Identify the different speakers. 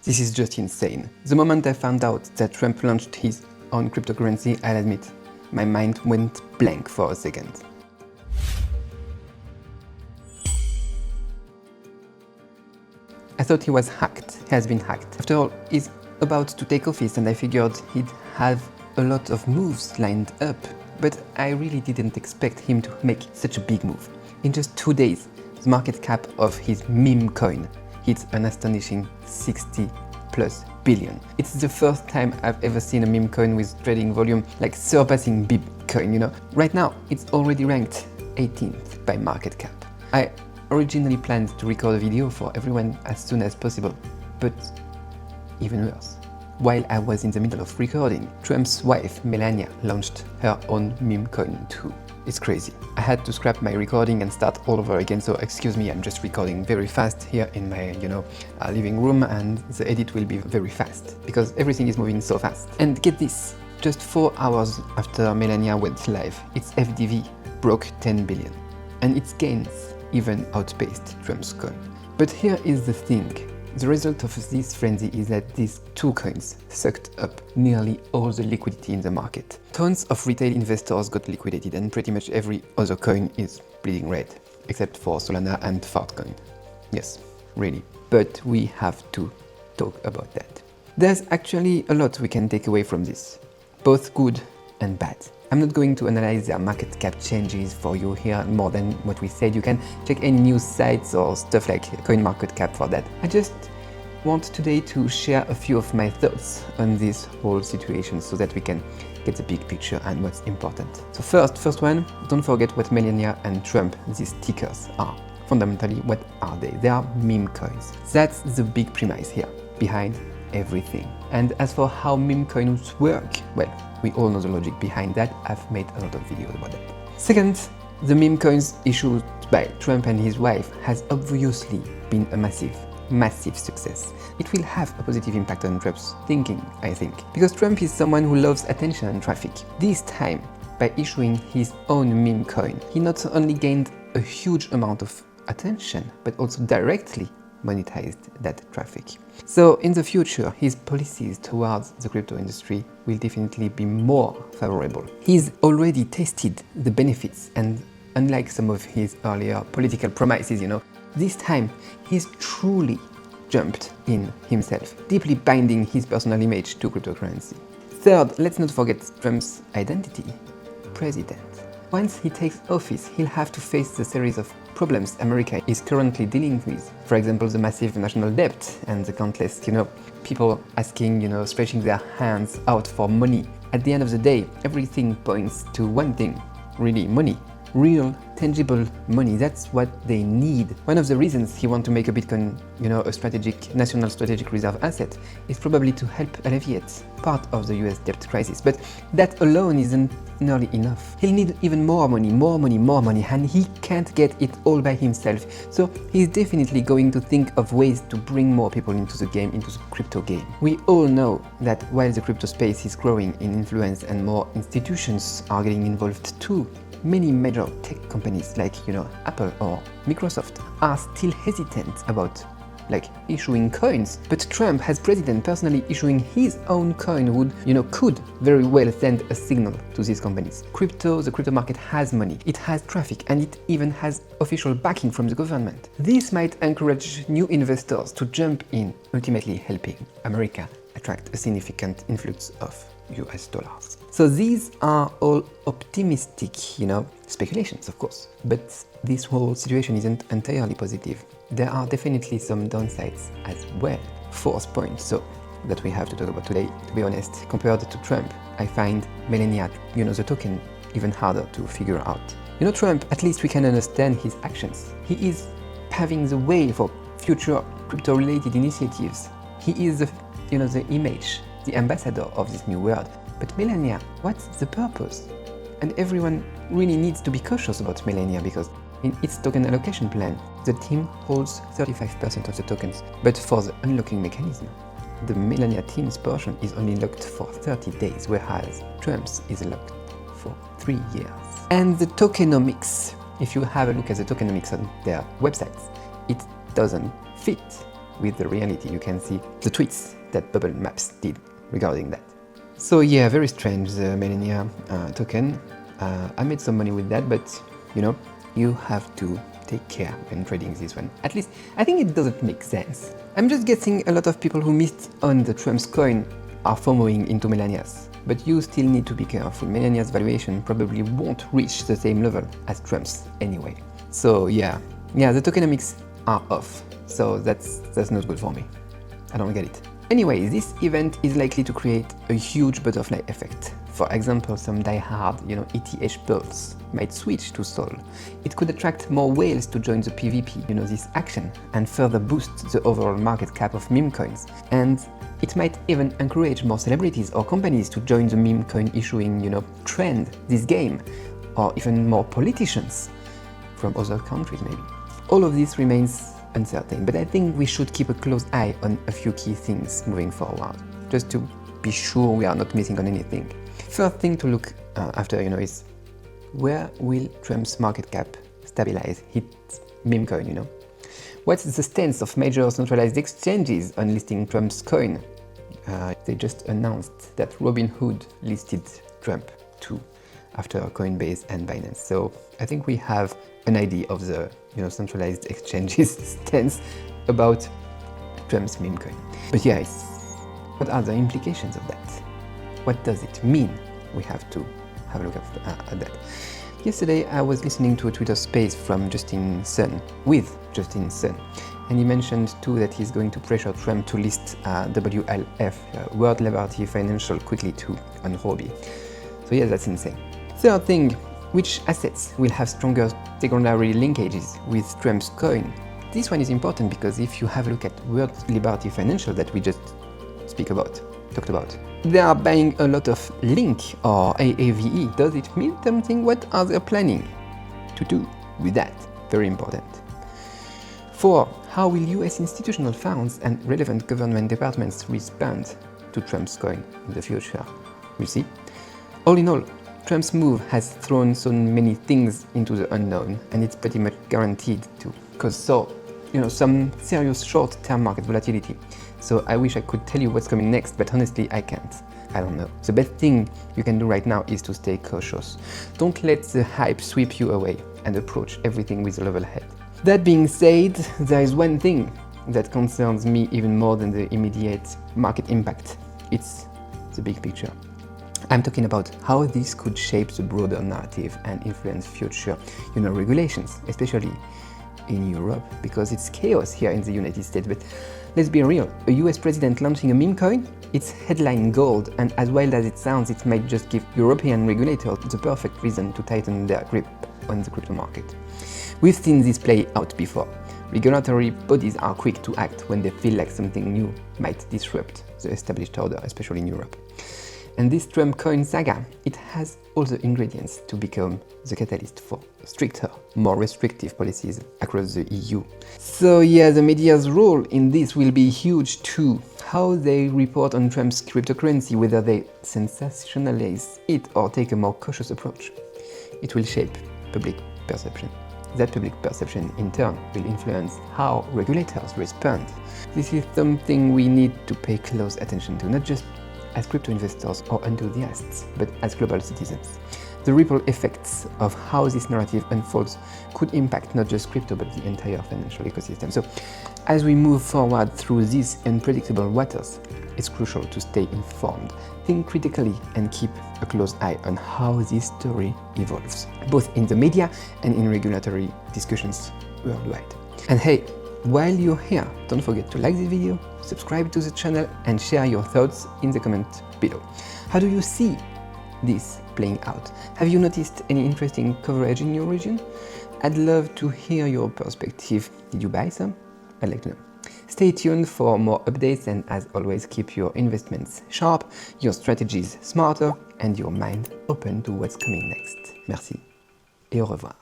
Speaker 1: This is just insane. The moment I found out that Trump launched his own cryptocurrency, I'll admit, my mind went blank for a second. I thought he was hacked. He has been hacked. After all, he's about to take office and I figured he'd have a lot of moves lined up. But I really didn't expect him to make such a big move. In just 2 days, the market cap of his meme coin hit an astonishing 60+ billion. It's the first time I've ever seen a meme coin with trading volume like surpassing Bitcoin, you know. Right now, it's already ranked 18th by market cap. I originally planned to record a video for everyone as soon as possible, but even worse. While I was in the middle of recording, Trump's wife, Melania, launched her own meme coin too. It's crazy. I had to scrap my recording and start all over again, so excuse me, I'm just recording very fast here in my, living room, and the edit will be very fast, because everything is moving so fast. And get this, just 4 hours after Melania went live, its FDV broke 10 billion, and its gains even outpaced Trump's coin. But here is the thing. The result of this frenzy is that these two coins sucked up nearly all the liquidity in the market. Tons of retail investors got liquidated and pretty much every other coin is bleeding red, except for Solana and Fartcoin. Yes, really. But we have to talk about that. There's actually a lot we can take away from this, both good and bad. I'm not going to analyze their market cap changes for you here more than what we said. You can check any news sites or stuff like CoinMarketCap for that. I just want today to share a few of my thoughts on this whole situation so that we can get the big picture and what's important. So first one, don't forget what Melania and Trump, these tickers, are. Fundamentally, what are they? They are meme coins. That's the big premise here, behind everything. And as for how meme coins work, well, we all know the logic behind that. I've made a lot of videos about that. Second, the meme coins issued by Trump and his wife has obviously been a massive success. It will have a positive impact on Trump's thinking, I think, because Trump is someone who loves attention and traffic. This time, by issuing his own meme coin, he not only gained a huge amount of attention, but also directly monetized that traffic. So in the future, his policies towards the crypto industry will definitely be more favorable. He's already tasted the benefits, and unlike some of his earlier political promises, this time he's truly jumped in himself, deeply binding his personal image to cryptocurrency. Third, let's not forget Trump's identity, president. Once he takes office, he'll have to face the series of problems America is currently dealing with. For example, the massive national debt and the countless, people asking, stretching their hands out for money. At the end of the day, everything points to one thing, really, money. Real, tangible money, that's what they need. One of the reasons he wants to make a Bitcoin, a national strategic reserve asset is probably to help alleviate part of the US debt crisis. But that alone isn't nearly enough. He'll need even more money, and he can't get it all by himself. So he's definitely going to think of ways to bring more people into the game, into the crypto game. We all know that while the crypto space is growing in influence and more institutions are getting involved too, many major tech companies like, Apple or Microsoft are still hesitant about issuing coins. But Trump, as president, personally issuing his own coin would, could very well send a signal to these companies. The crypto market has money, it has traffic, and it even has official backing from the government. This might encourage new investors to jump in, ultimately helping America attract a significant influx of US dollars. So these are all optimistic, speculations, of course. But this whole situation isn't entirely positive. There are definitely some downsides as well. Fourth point, so that we have to talk about today. To be honest, compared to Trump, I find Melania, the token, even harder to figure out. Trump, at least we can understand his actions. He is paving the way for future crypto-related initiatives. He is the image, the ambassador of this new world. But Melania, what's the purpose? And everyone really needs to be cautious about Melania because in its token allocation plan, the team holds 35% of the tokens. But for the unlocking mechanism, the Melania team's portion is only locked for 30 days, whereas Trump's is locked for 3 years. And the tokenomics, if you have a look at the tokenomics on their websites, it doesn't fit. with the reality. You can see the tweets that Bubble Maps did regarding that. So yeah, very strange, the Melania token. I made some money with that, but you know, you have to take care when trading this one. At least, I think it doesn't make sense. I'm just guessing a lot of people who missed on the Trump's coin are FOMOing into Melania's. But you still need to be careful. Melania's valuation probably won't reach the same level as Trump's anyway. So yeah, the tokenomics are off. So that's not good for me. I don't get it. Anyway, this event is likely to create a huge butterfly effect. For example, some die-hard, ETH bulls might switch to Sol. It could attract more whales to join the PvP, this action, and further boost the overall market cap of meme coins. And it might even encourage more celebrities or companies to join the meme coin issuing, trend, this game, or even more politicians from other countries maybe. All of this remains uncertain, but I think we should keep a close eye on a few key things moving forward, just to be sure we are not missing on anything. First thing to look after, is where will Trump's market cap stabilize his meme coin, What's the stance of major centralized exchanges on listing Trump's coin? They just announced that Robinhood listed Trump too after Coinbase and Binance. So I think we have an idea of the centralized exchanges stance about Trump's meme coin. But yeah, what are the implications of that? What does it mean? We have to have a look at that. Yesterday I was listening to a Twitter space from Justin Sun, and he mentioned too that he's going to pressure Trump to list WLF, World Liberty Financial, quickly too on Huobi. So yeah, that's insane. Third thing, which assets will have stronger secondary linkages with Trump's coin? This one is important because if you have a look at World Liberty Financial that we just talked about, they are buying a lot of Link or AAVE. Does it mean something? What are they planning to do with that? Very important. 4. How will US institutional funds and relevant government departments respond to Trump's coin in the future? We'll see. All in all, Trump's move has thrown so many things into the unknown, and it's pretty much guaranteed to cause some serious short-term market volatility. So I wish I could tell you what's coming next, but honestly I can't. I don't know. The best thing you can do right now is to stay cautious. Don't let the hype sweep you away and approach everything with a level head. That being said, there is one thing that concerns me even more than the immediate market impact. It's the big picture. I'm talking about how this could shape the broader narrative and influence future, regulations, especially in Europe, because it's chaos here in the United States. But let's be real, a US president launching a meme coin, it's headline gold, and as wild as it sounds, it might just give European regulators the perfect reason to tighten their grip on the crypto market. We've seen this play out before. Regulatory bodies are quick to act when they feel like something new might disrupt the established order, especially in Europe. And this Trump coin saga, it has all the ingredients to become the catalyst for stricter, more restrictive policies across the EU. So yeah, the media's role in this will be huge too. How they report on Trump's cryptocurrency, whether they sensationalize it or take a more cautious approach. It will shape public perception. That public perception in turn will influence how regulators respond. This is something we need to pay close attention to, not just as crypto investors or enthusiasts, but as global citizens. The ripple effects of how this narrative unfolds could impact not just crypto, but the entire financial ecosystem. So, as we move forward through these unpredictable waters, it's crucial to stay informed, think critically, and keep a close eye on how this story evolves, both in the media and in regulatory discussions worldwide. And hey, while you're here, don't forget to like this video, subscribe to the channel, and share your thoughts in the comment below. How do you see this playing out? Have you noticed any interesting coverage in your region? I'd love to hear your perspective. Did you buy some? I'd like to know. Stay tuned for more updates, and as always, keep your investments sharp, your strategies smarter, and your mind open to what's coming next. Merci et au revoir.